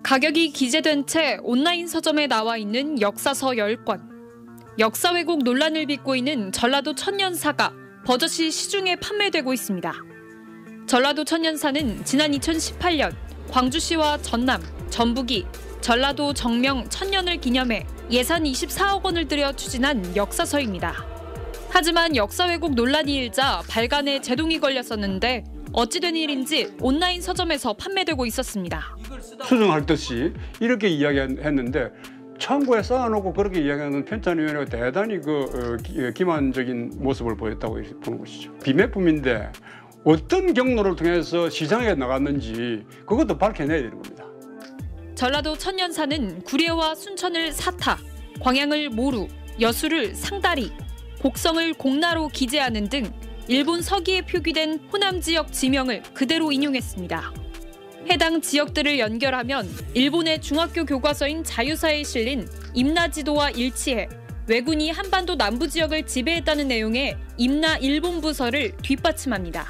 가격이 기재된 채 온라인 서점에 나와 있는 역사서 10권. 역사 왜곡 논란을 빚고 있는 전라도 천년사가 버젓이 시중에 판매되고 있습니다. 전라도 천년사는 지난 2018년 광주시와 전남, 전북이 전라도 정명 천년을 기념해 예산 24억 원을 들여 추진한 역사서입니다. 하지만 역사 왜곡 논란이 일자 발간에 제동이 걸렸었는데 어찌된 일인지 온라인 서점에서 판매되고 있었습니다. 수정할 듯이 이렇게 이야기했는데 창고에 쌓아놓고 그렇게 이야기하는 편찬위원회가 대단히 기만적인 모습을 보였다고 보는 것이죠. 비매품인데 어떤 경로를 통해서 시장에 나갔는지 그것도 밝혀내야 되는 겁니다. 전라도 천년사는 구례와 순천을 사타, 광양을 모루, 여수를 상다리, 곡성을 공나로 기재하는 등 일본 서기에 표기된 호남 지역 지명을 그대로 인용했습니다. 해당 지역들을 연결하면 일본의 중학교 교과서인 자유사에 실린 임나지도와 일치해 왜군이 한반도 남부 지역을 지배했다는 내용의 임나 일본 부서를 뒷받침합니다.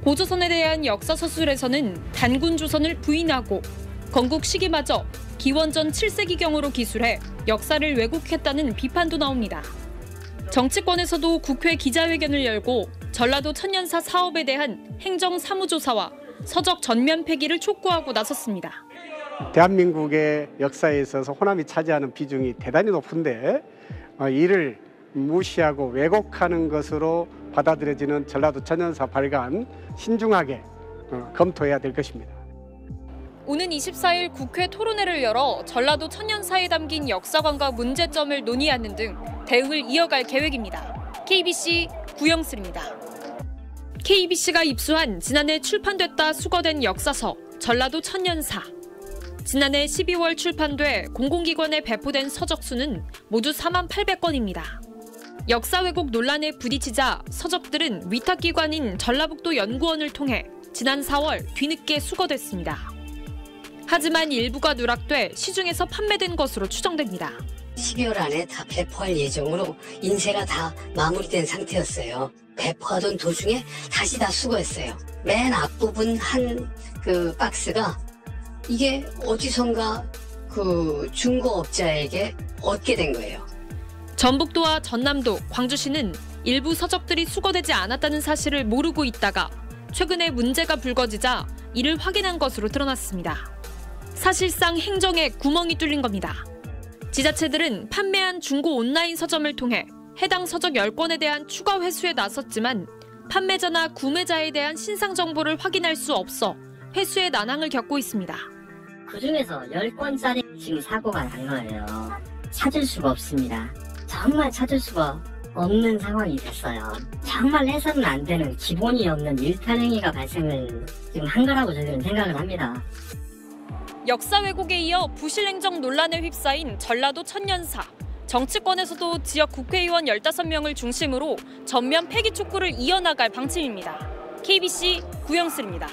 고조선에 대한 역사 서술에서는 단군 조선을 부인하고 건국 시기마저 기원전 7세기경으로 기술해 역사를 왜곡했다는 비판도 나옵니다. 정치권에서도 국회 기자회견을 열고 전라도 천년사 사업에 대한 행정사무조사와 서적 전면 폐기를 촉구하고 나섰습니다. 대한민국의 역사에 있어서 호남이 차지하는 비중이 대단히 높은데 이를 무시하고 왜곡하는 것으로 받아들여지는 전라도 천년사 발간 신중하게 검토해야 될 것입니다. 오는 24일 국회 토론회를 열어 전라도 천년사에 담긴 역사관과 문제점을 논의하는 등 대응을 이어갈 계획입니다. KBC 구영슬입니다. KBC가 입수한 지난해 출판됐다 수거된 역사서 전라도 천년사. 지난해 12월 출판돼 공공기관에 배포된 서적수는 모두 48,000건입니다. 역사 왜곡 논란에 부딪히자 서적들은 위탁기관인 전라북도 연구원을 통해 지난 4월 뒤늦게 수거됐습니다. 하지만 일부가 누락돼 시중에서 판매된 것으로 추정됩니다. 12월 안에 다 배포할 예정으로 인쇄가 다 마무리된 상태였어요. 배포하던 도중에 다시 다 수거했어요. 맨 앞부분 한 박스가 이게 어디선가 중고업자에게 얻게 된 거예요. 전북도와 전남도, 광주시는 일부 서적들이 수거되지 않았다는 사실을 모르고 있다가 최근에 문제가 불거지자 이를 확인한 것으로 드러났습니다. 사실상 행정에 구멍이 뚫린 겁니다. 지자체들은 판매한 중고 온라인 서점을 통해 해당 서적 10권에 대한 추가 회수에 나섰지만 판매자나 구매자에 대한 신상 정보를 확인할 수 없어 회수의 난항을 겪고 있습니다. 그중에서 10권짜리 지금 사고가 난 거예요. 찾을 수가 없습니다. 정말 찾을 수가 없는 상황이 됐어요. 정말 해서는 안 되는 기본이 없는 일탈 행위가 발생을 지금 한 거라고 저희는 생각을 합니다. 역사 왜곡에 이어 부실 행정 논란에 휩싸인 전라도 천년사. 정치권에서도 지역 국회의원 15명을 중심으로 전면 폐기 촉구를 이어나갈 방침입니다. KBC 구영슬입니다.